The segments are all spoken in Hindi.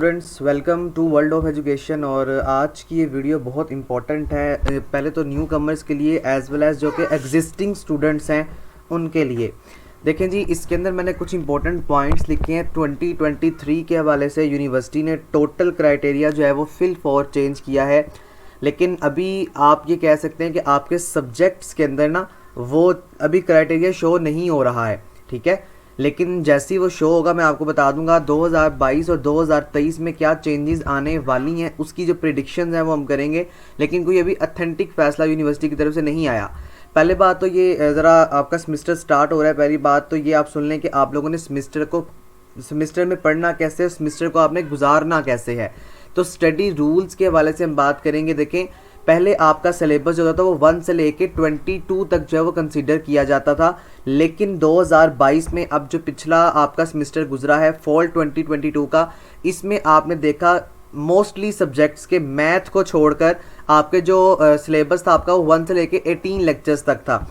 Students, welcome to world of education. और आज की ये वीडियो बहुत इंपॉर्टेंट है, पहले तो न्यू कमर्स के लिए एज वेल एज जो कि एग्जिस्टिंग स्टूडेंट्स हैं उनके लिए। देखें जी, इसके अंदर मैंने कुछ इंपॉर्टेंट पॉइंट्स लिखे हैं। 2023 के हवाले से यूनिवर्सिटी ने टोटल क्राइटेरिया जो है वो फिल फॉर चेंज किया है, लेकिन अभी आप ये कह सकते हैं कि आपके सब्जेक्ट्स के अंदर ना वो अभी क्राइटेरिया शो नहीं हो रहा है, ठीक है। लेकिन जैसे ही वो शो होगा मैं आपको बता दूंगा 2022 और 2023 में क्या चेंजेस आने वाली हैं, उसकी जो प्रिडिक्शंस हैं वो हम करेंगे। लेकिन कोई अभी अथेंटिक फैसला यूनिवर्सिटी की तरफ से नहीं आया। पहले बात तो ये ज़रा आपका सेमेस्टर स्टार्ट हो रहा है, पहली बात तो ये आप सुन लें कि आप लोगों ने सेमेस्टर में पढ़ना कैसे, सेमेस्टर को आपने गुजारना कैसे है। तो स्टडी रूल्स के हवाले से हम बात करेंगे। देखें, पहले आपका सिलेबस जो होता था वो 1 से लेके 22 तक जो है वो कंसीडर किया जाता था, लेकिन 2022 में अब जो पिछला आपका सेमेस्टर गुजरा है फॉल 2022 का, इसमें आपने देखा मोस्टली सब्जेक्ट्स के मैथ को छोड़कर आपके जो सिलेबस था आपका वो 1 से लेके 18 लेक्चर्स तक था।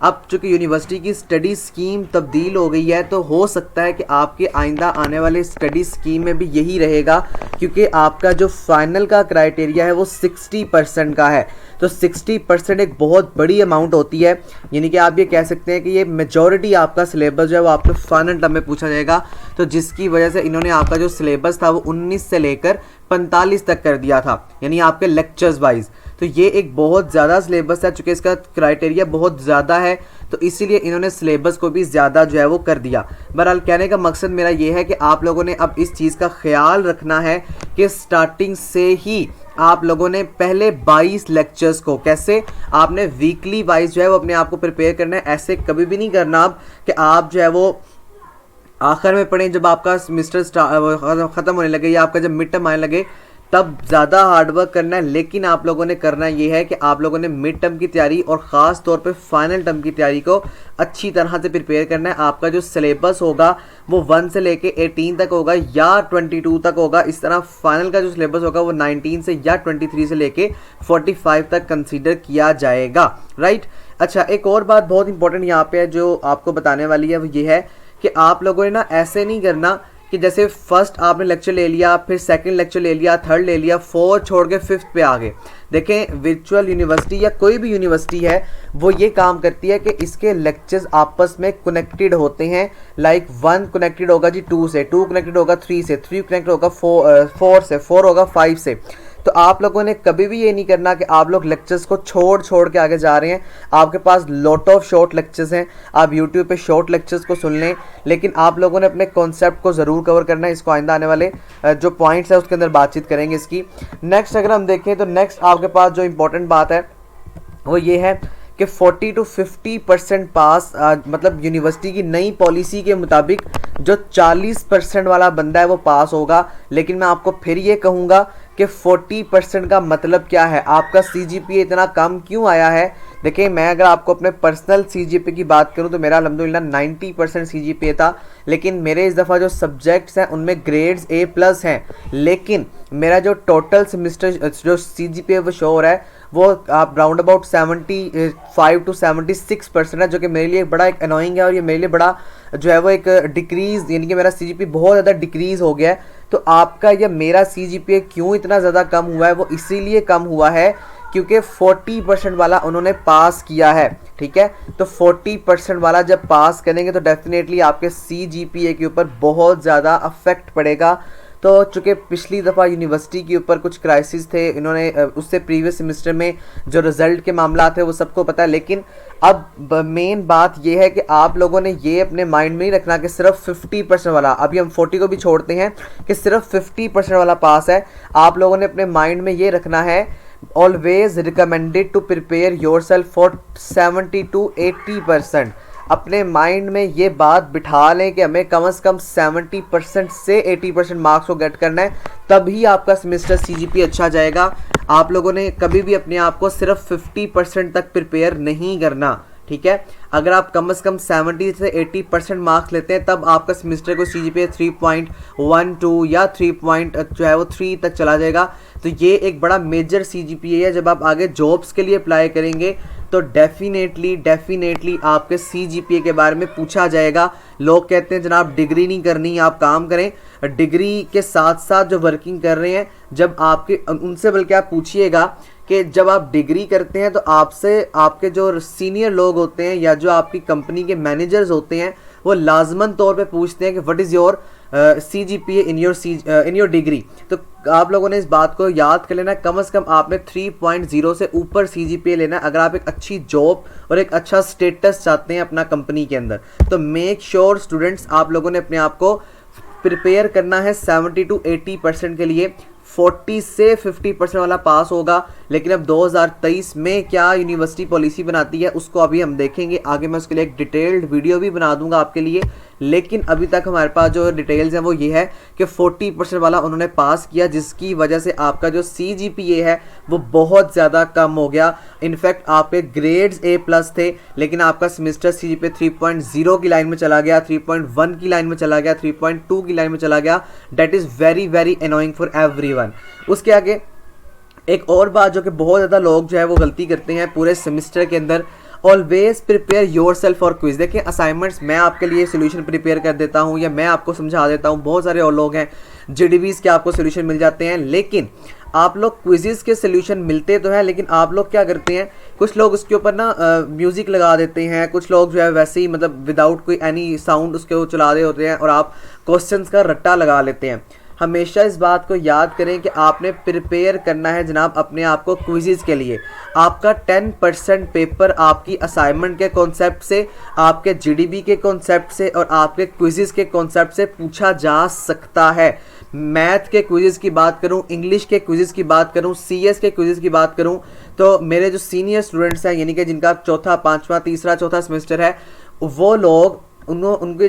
अब चूँकि यूनिवर्सिटी की स्टडी स्कीम तब्दील हो गई है, तो हो सकता है कि आपके आइंदा आने वाले स्टडी स्कीम में भी यही रहेगा, क्योंकि आपका जो फाइनल का क्राइटेरिया है वो 60% का है। तो 60% एक बहुत बड़ी अमाउंट होती है, यानी कि आप ये कह सकते हैं कि ये मेजॉरिटी आपका सिलेबस जो है वो आपको फाइनल टर्म में पूछा जाएगा। तो जिसकी वजह से इन्होंने आपका जो सिलेबस था वो 19 से लेकर 45 तक कर दिया था, यानी आपके लेक्चर्स वाइज। तो ये एक बहुत ज़्यादा सिलेबस है, चूँकि इसका क्राइटेरिया बहुत ज़्यादा है, तो इसीलिए इन्होंने सिलेबस को भी ज़्यादा जो है वो कर दिया। बहरहाल कहने का मकसद मेरा ये है कि आप लोगों ने अब इस चीज़ का ख्याल रखना है कि स्टार्टिंग से ही आप लोगों ने पहले 22 लेक्चर्स को कैसे आपने वीकली वाइज जो है वो अपने आप को प्रिपेयर करना है। ऐसे कभी भी नहीं करना आप कि आप जो है वो आखिर में पढ़ें, जब आपका सेमेस्टर ख़त्म होने लगे या आपका जब मिड टर्म आने लगे तब ज़्यादा हार्डवर्क करना है। लेकिन आप लोगों ने करना ये है कि आप लोगों ने मिड टर्म की तैयारी और ख़ास तौर पे फाइनल टर्म की तैयारी को अच्छी तरह से प्रिपेयर करना है। आपका जो सिलेबस होगा वो 1 से लेके 18 तक होगा या 22 तक होगा। इस तरह फाइनल का जो सिलेबस होगा वो 19 से या 23 से लेके 45 तक कंसीडर किया जाएगा, राइट। अच्छा, एक और बात बहुत इंपॉर्टेंट यहाँ पे है जो आपको बताने वाली है, वो ये है कि आप लोगों ने ना ऐसे नहीं करना कि जैसे फर्स्ट आपने लेक्चर ले लिया, फिर सेकंड लेक्चर ले लिया, थर्ड ले लिया, फोर्थ छोड़ के फिफ्थ पे आ गए। देखें, वर्चुअल यूनिवर्सिटी या कोई भी यूनिवर्सिटी है वो ये काम करती है कि इसके लेक्चर्स आपस में कनेक्टेड होते हैं। लाइक 1 कनेक्टेड होगा जी 2 से, 2 कनेक्टेड होगा 3 से, 3 कनेक्टेड होगा 4 से, 4 होगा 5 से। तो आप लोगों ने कभी भी ये नहीं करना कि आप लोग लेक्चर्स को छोड़ के आगे जा रहे हैं। आपके पास लॉट ऑफ शॉर्ट लेक्चर्स हैं, आप यूट्यूब पे शॉर्ट लेक्चर्स को सुन लें, लेकिन आप लोगों ने अपने कॉन्सेप्ट को ज़रूर कवर करना है। इसको आइंदा आने वाले जो पॉइंट्स है उसके अंदर बातचीत करेंगे इसकी। नेक्स्ट अगर हम देखें तो नेक्स्ट आपके पास जो इंपॉर्टेंट बात है वो ये है कि 40 to 50% पास, मतलब यूनिवर्सिटी की नई पॉलिसी के मुताबिक जो 40% वाला बंदा है वो पास होगा। लेकिन मैं आपको फिर ये कहूँगा कि 40% का मतलब क्या है, आपका CGPA इतना कम क्यों आया है। देखिए, मैं अगर आपको अपने पर्सनल CGPA की बात करूं तो मेरा अल्हम्दुलिल्लाह 90% CGPA था, लेकिन मेरे इस दफ़ा जो सब्जेक्ट्स हैं उनमें ग्रेड्स A+ हैं, लेकिन मेरा जो टोटल सेमेस्टर जो CGPA वो शो हो रहा है वो आप राउंड अबाउट 75 to 76% है, जो कि मेरे लिए बड़ा एक अनोइंग है और ये मेरे लिए बड़ा जो है वो एक डिक्रीज़, यानी कि मेरा CGPA बहुत ज़्यादा डिक्रीज़ हो गया है। तो आपका या मेरा CGPA क्यों इतना ज़्यादा कम हुआ है, वो इसीलिए कम हुआ है क्योंकि 40% वाला उन्होंने पास किया है, ठीक है। तो 40% वाला जब पास करेंगे तो डेफिनेटली आपके CGPA के ऊपर बहुत ज़्यादा अफेक्ट पड़ेगा। तो चूँकि पिछली दफ़ा यूनिवर्सिटी के ऊपर कुछ क्राइसिस थे, इन्होंने उससे प्रीवियस सेमेस्टर में जो रिज़ल्ट के मामला थे वो सबको पता है। लेकिन अब मेन बात ये है कि आप लोगों ने ये अपने माइंड में नहीं रखना कि सिर्फ 50% वाला, अभी हम 40 को भी छोड़ते हैं, कि सिर्फ 50% वाला पास है। आप लोगों ने अपने माइंड में ये रखना है, always recommended to prepare yourself for 70 to 80%। अपने माइंड में ये बात बिठा लें कि हमें कम से कम 70% से 80% मार्क्स को गेट करना है, तभी आपका सेमेस्टर CGPA अच्छा जाएगा। आप लोगों ने कभी भी अपने आप को सिर्फ 50% तक प्रिपेयर नहीं करना, ठीक है। अगर आप कम से कम 70 से 80% मार्क्स लेते हैं तब आपका सेमेस्टर को CGPA 3.12 या 3 तक चला जाएगा। तो ये एक बड़ा मेजर CGPA है। जब आप आगे जॉब्स के लिए अप्लाई करेंगे तो डेफिनेटली आपके CGPA के बारे में पूछा जाएगा। लोग कहते हैं जनाब डिग्री नहीं करनी, आप काम करें, डिग्री के साथ साथ जो वर्किंग कर रहे हैं, जब आपके उनसे बल्कि आप पूछिएगा कि जब आप डिग्री करते हैं तो आपसे आपके जो सीनियर लोग होते हैं या जो आपकी कंपनी के मैनेजर्स होते हैं वो लाजमन तौर पे पूछते हैं कि what is your CGPA in your degree. तो आप लोगों ने इस बात को याद कर लेना, कम से कम आपने 3.0 से ऊपर CGPA लेना अगर आप एक अच्छी जॉब और एक अच्छा स्टेटस चाहते हैं अपना कंपनी के अंदर। तो मेक श्योर स्टूडेंट्स आप लोगों ने अपने आप को प्रिपेयर करना है 70 to 80% के लिए। 40 से 50% वाला पास होगा, लेकिन अब 2023 में क्या यूनिवर्सिटी पॉलिसी बनाती है उसको अभी हम देखेंगे। आगे मैं उसके लिए एक डिटेल्ड वीडियो भी बना दूंगा आपके लिए, लेकिन अभी तक हमारे पास जो डिटेल्स हैं वो ये है कि 40% वाला उन्होंने पास किया, जिसकी वजह से आपका जो CGPA है वो बहुत ज़्यादा कम हो गया। इनफैक्ट आपके ग्रेड्स A+ थे, लेकिन आपका सेमेस्टर CGPA 3.0 की लाइन में चला गया, 3.1 की लाइन में चला गया, 3.2 की लाइन में चला गया। That is very annoying for everyone. उसके आगे एक और बात जो कि बहुत ज़्यादा लोग जो है वो गलती करते हैं पूरे सेमेस्टर के अंदर, always prepare yourself for quiz. देखिए असाइनमेंट्स मैं आपके लिए सोल्यूशन प्रिपेयर कर देता हूँ या मैं आपको समझा देता हूँ, बहुत सारे और लोग हैं GDBs के आपको सोल्यूशन मिल जाते हैं, लेकिन आप लोग क्विजेस के सोल्यूशन मिलते तो हैं, लेकिन आप लोग क्या करते हैं, कुछ लोग उसके ऊपर ना म्यूज़िक लगा देते हैं, कुछ लोग जो है वैसे ही मतलब विदाउट कोई एनी साउंड उसके वो चला रहे होते हैं और आप क्वेश्चंस का रट्टा लगा लेते हैं। हमेशा इस बात को याद करें कि आपने प्रिपेयर करना है जनाब अपने आप को क्विज़ के लिए। आपका 10% पेपर आपकी असाइनमेंट के कॉन्सेप्ट से, आपके GDB के कॉन्सेप्ट से और आपके क्विज़ के कॉन्सेप्ट से पूछा जा सकता है। मैथ के क्विज़ की बात करूं, इंग्लिश के क्विज़ की बात करूं, CS के क्विज़ की बात करूं, तो मेरे जो सीनियर स्टूडेंट्स हैं यानी कि जिनका चौथा, पाँचवा, तीसरा, चौथा सेमेस्टर है, वो लोग उनके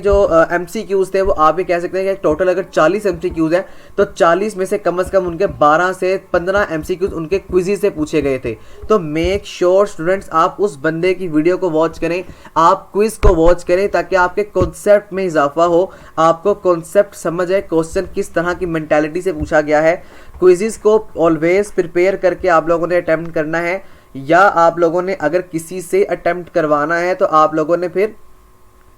जो MCQs थे वो आप भी कह सकते हैं कि टोटल अगर 40 MCQs हैं तो 40 में से कम उनके 12 से 15 MCQs उनके क्विज़ से पूछे गए थे। तो मेक श्योर स्टूडेंट्स आप उस बंदे की वीडियो को वॉच करें, आप क्विज़ को वॉच करें, ताकि आपके कॉन्सेप्ट में इजाफा हो, आपको कॉन्सेप्ट समझ आए, क्वेश्चन किस तरह की मेंटालिटी से पूछा गया है। क्विज़ को ऑलवेज प्रिपेयर करके आप लोगों ने अटैम्प्ट करना है, या आप लोगों ने अगर किसी से अटैम्प्ट करवाना है तो आप लोगों ने फिर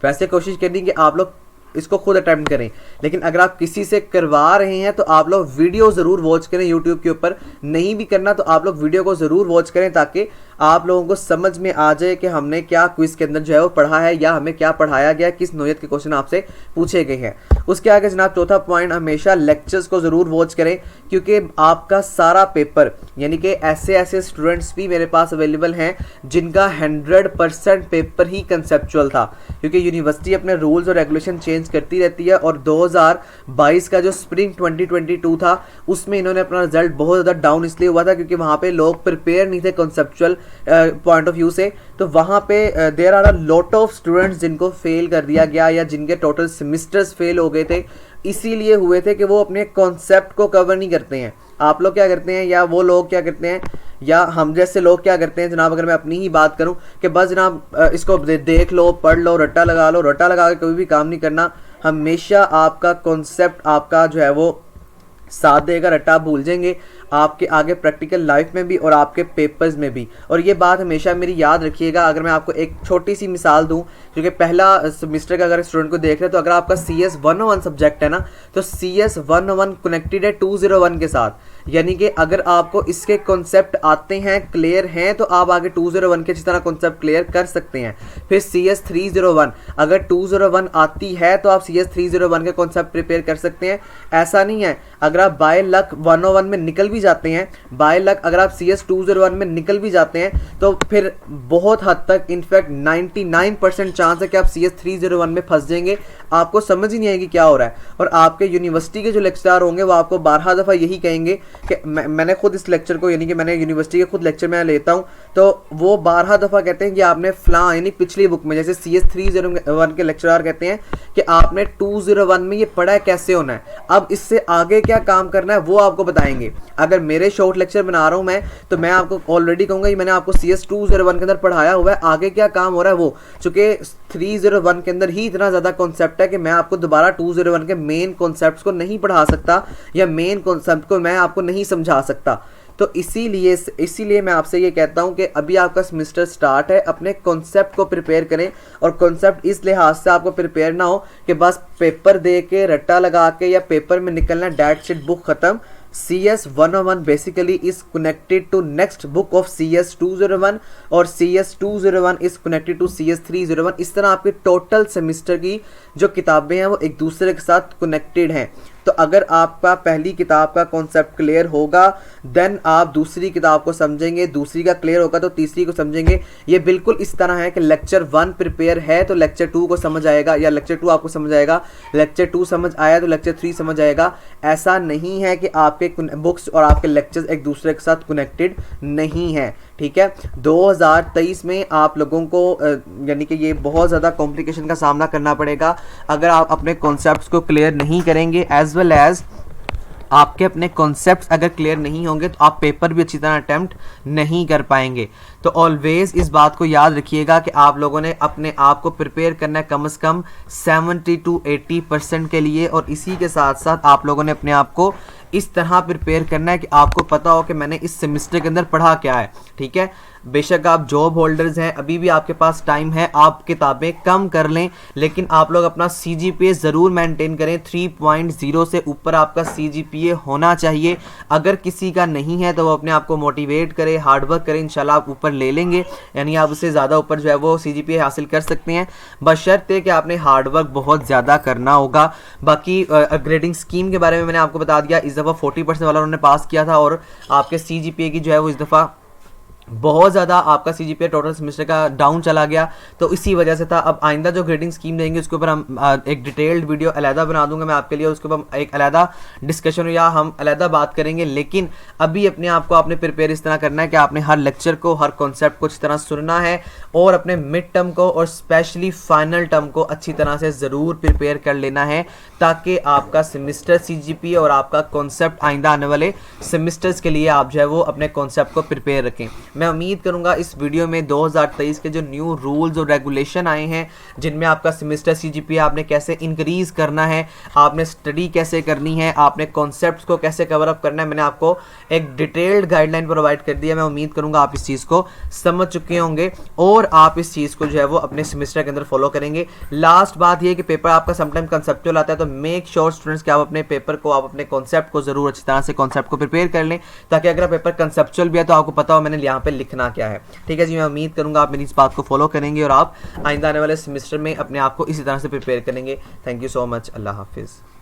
वैसे कोशिश करनी कि आप लोग इसको खुद अटैम्प्ट करें, लेकिन अगर आप किसी से करवा रहे हैं तो आप लोग वीडियो ज़रूर वॉच करें यूट्यूब के ऊपर। नहीं भी करना तो आप लोग वीडियो को ज़रूर वॉच करें, ताकि आप लोगों को समझ में आ जाए कि हमने क्या क्विज़ के अंदर जो है वो पढ़ा है या हमें क्या पढ़ाया गया, किस नौयत के क्वेश्चन आपसे पूछे गए हैं। उसके आगे जनाब चौथा पॉइंट, हमेशा लेक्चर्स को ज़रूर वॉच करें, क्योंकि आपका सारा पेपर यानी कि ऐसे स्टूडेंट्स भी मेरे पास अवेलेबल हैं जिनका 100% पेपर ही कंसेप्चुअल था, क्योंकि यूनिवर्सिटी अपने रूल्स और रेगुलेशन चेंज करती रहती है। और 2022 का जो स्प्रिंग 2022 था उसमें इन्होंने अपना रिजल्ट बहुत ज़्यादा डाउन इसलिए हुआ था क्योंकि वहाँ पे लोग प्रिपेयर नहीं थे कॉन्सेप्चुअल पॉइंट ऑफ व्यू से। तो वहाँ पे there are a lot of students जिनको फेल कर दिया गया या जिनके टोटल सेमिस्टर्स फेल हो गए थे, इसीलिए हुए थे कि वो अपने कॉन्सेप्ट को कवर नहीं करते हैं। आप लोग क्या करते हैं या वो लोग क्या करते हैं या हम जैसे लोग क्या करते हैं जनाब, अगर मैं अपनी ही बात करूं कि बस जनाब इसको देख लो, पढ़ लो, रट्टा लगा लो, रट्टा लगा के कभी भी काम नहीं करना। हमेशा आपका कॉन्सेप्ट आपका जो है वो साथ देगा, रट्टा भूल जाएंगे आपके आगे प्रैक्टिकल लाइफ में भी और आपके पेपर्स में भी। और ये बात हमेशा मेरी याद रखिएगा। अगर मैं आपको एक छोटी सी मिसाल दूं, क्योंकि पहला सेमेस्टर का अगर स्टूडेंट को देख रहे हैं तो अगर आपका CS 101 सब्जेक्ट है ना, तो CS 101 कनेक्टेड है 201 के साथ, यानी कि अगर आपको इसके कॉन्सेप्ट आते हैं, क्लियर हैं, तो आप आगे 201 के इस तरह कॉन्सेप्ट क्लियर कर सकते हैं। फिर CS 301 अगर 201 आती है तो आप CS 301 के कॉन्सेप्ट प्रिपेयर कर सकते हैं। ऐसा नहीं है अगर आप बाय लक 101 में निकल भी जाते हैं, बाय लक अगर आप CS 201 में निकल भी जाते हैं, तो फिर बहुत हद तक इनफैक्ट 99% चांस है कि आप CS 301 में फंस जाएंगे, आपको समझ ही नहीं आएगी क्या हो रहा है। और आपके यूनिवर्सिटी के जो लेक्चरर होंगे वो आपको 12 दफ़ा यही कहेंगे कि मैंने खुद इस लेक्चर को, यानी कि मैंने यूनिवर्सिटी के खुद लेक्चर मैं लेता हूँ, तो वो 12 दफ़ा कहते हैं कि आपने फलां यानी पिछली बुक में, जैसे CS 301 के लेक्चरर कहते हैं कि आपने 201 में ये पढ़ा है, कैसे होना है, अब इससे आगे क्या काम करना है वो आपको बताएंगे। अगर मेरे शॉर्ट लेक्चर बना रहा हूँ मैं, तो मैं आपको ऑलरेडी कहूँगा कि मैंने आपको CS 201 के अंदर पढ़ाया हुआ है, आगे क्या काम हो रहा है वो, चूँकि 301 के अंदर ही इतना ज़्यादा कॉन्सेप्ट है कि मैं आपको दोबारा 201 के मेन कॉन्सेप्ट्स को नहीं पढ़ा सकता या मेन कॉन्सेप्ट को मैं आपको नहीं समझा सकता। तो इसीलिए मैं आपसे ये कहता हूँ कि अभी आपका सेमेस्टर स्टार्ट है, अपने कॉन्सेप्ट को प्रिपेयर करें। और कॉन्सेप्ट इस लिहाज से आपको प्रिपेयर ना हो कि बस पेपर दे के रट्टा लगा के या पेपर में निकलना डेट शीट बुक खत्म। CS 101 basically is connected to next book of CS 201 और CS 201 is connected to CS 301। इस तरह आपके टोटल सेमेस्टर की जो किताबें हैं वो एक दूसरे के साथ कनेक्टेड हैं। तो अगर आपका पहली किताब का कॉन्सेप्ट क्लियर होगा देन आप दूसरी किताब को समझेंगे, दूसरी का क्लियर होगा तो तीसरी को समझेंगे। ये बिल्कुल इस तरह है कि लेक्चर 1 प्रिपेयर है तो लेक्चर 2 को समझ आएगा, या लेक्चर 2 आपको समझ आएगा, लेक्चर 2 समझ आया तो लेक्चर 3 समझ आएगा। ऐसा नहीं है कि आपके बुक्स और आपके लेक्चर्स एक दूसरे के साथ कनेक्टेड नहीं है, ठीक है। 2023 में आप लोगों को यानी कि ये बहुत ज़्यादा कॉम्प्लिकेशन का सामना करना पड़ेगा अगर आप अपने कॉन्सेप्ट्स को क्लियर नहीं करेंगे, एज वेल एज आपके अपने कॉन्सेप्ट्स अगर क्लियर नहीं होंगे तो आप पेपर भी अच्छी तरह अटेम्प्ट नहीं कर पाएंगे। तो ऑलवेज इस बात को याद रखिएगा कि आप लोगों ने अपने आप को प्रिपेयर करना है कम से कम 70 to 80% के लिए, और इसी के साथ साथ आप लोगों ने अपने आप को इस तरह प्रिपेयर करना है कि आपको पता हो कि मैंने इस सेमेस्टर के अंदर पढ़ा क्या है, ठीक है। बेशक आप जॉब होल्डर्स हैं, अभी भी आपके पास टाइम है, आप किताबें कम कर लें, लेकिन आप लोग अपना CGPA ज़रूर मेंटेन करें। 3.0 से ऊपर आपका CGPA होना चाहिए। अगर किसी का नहीं है तो वो अपने आप को मोटिवेट करे, हार्डवर्क करें, इंशाल्लाह आप ऊपर ले लेंगे, यानी आप उससे ज़्यादा ऊपर जो है वो CGPA हासिल कर सकते हैं, बशर्ते कि आपने हार्डवर्क बहुत ज़्यादा करना होगा। बाकी ग्रेडिंग स्कीम के बारे में मैंने आपको बता दिया, इस दफ़ा 40% वाला उन्होंने पास किया था और आपके CGPA की जो है वो इस दफ़ा बहुत ज़्यादा आपका CGPA टोटल सेमेस्टर का डाउन चला गया, तो इसी वजह से था। अब आइंदा जो ग्रेडिंग स्कीम देंगे उसके ऊपर हम एक डिटेल्ड वीडियो अलहदा बना दूंगा मैं आपके लिए, उसके ऊपर एक अलहदा डिस्कशन या हम अलहदा बात करेंगे। लेकिन अभी अपने आप को आपने प्रिपेयर इस तरह करना है कि आपने हर लेक्चर को, हर कॉन्सेप्ट को इस तरह सुनना है और अपने मिड टर्म को और स्पेशली फाइनल टर्म को अच्छी तरह से ज़रूर प्रिपेयर कर लेना है, ताकि आपका सेमेस्टर CGPA और आपका कॉन्सेप्ट आइंदा आने वाले सेमेस्टर्स के लिए आप जो है वो अपने कॉन्सेप्ट को प्रिपेयर रखें। मैं उम्मीद करूंगा इस वीडियो में 2023 के जो न्यू रूल्स और रेगुलेशन आए हैं, जिनमें आपका सेमेस्टर CGPA आपने कैसे इंक्रीज करना है, आपने स्टडी कैसे करनी है, आपने कॉन्सेप्ट्स को कैसे कवर अप करना है, मैंने आपको एक डिटेल्ड गाइडलाइन प्रोवाइड कर दिया। मैं उम्मीद करूंगा आप इस चीज़ को समझ चुके होंगे और आप इस चीज़ को जो है वो अपने सेमेस्टर के अंदर फॉलो करेंगे। लास्ट बात ये कि पेपर आपका समटाइम कंसेप्चुअल आता है, तो मेक श्योर स्टूडेंट्स कि आप अपने पेपर को, आप अपने कॉन्सेप्ट को ज़रूर अच्छी तरह से कॉन्सेप्ट को प्रिपेयर कर लें, ताकि अगर पेपर कंसेप्चुअल भी है तो आपको पता हो मैंने यहाँ पे लिखना क्या है, ठीक है जी। मैं उम्मीद करूंगा आप मेरी इस बात को फॉलो करेंगे और आप आइंदा आने वाले सेमेस्टर में अपने आप को इसी तरह से प्रिपेयर करेंगे। Thank you so much. अल्लाह हाफिज़।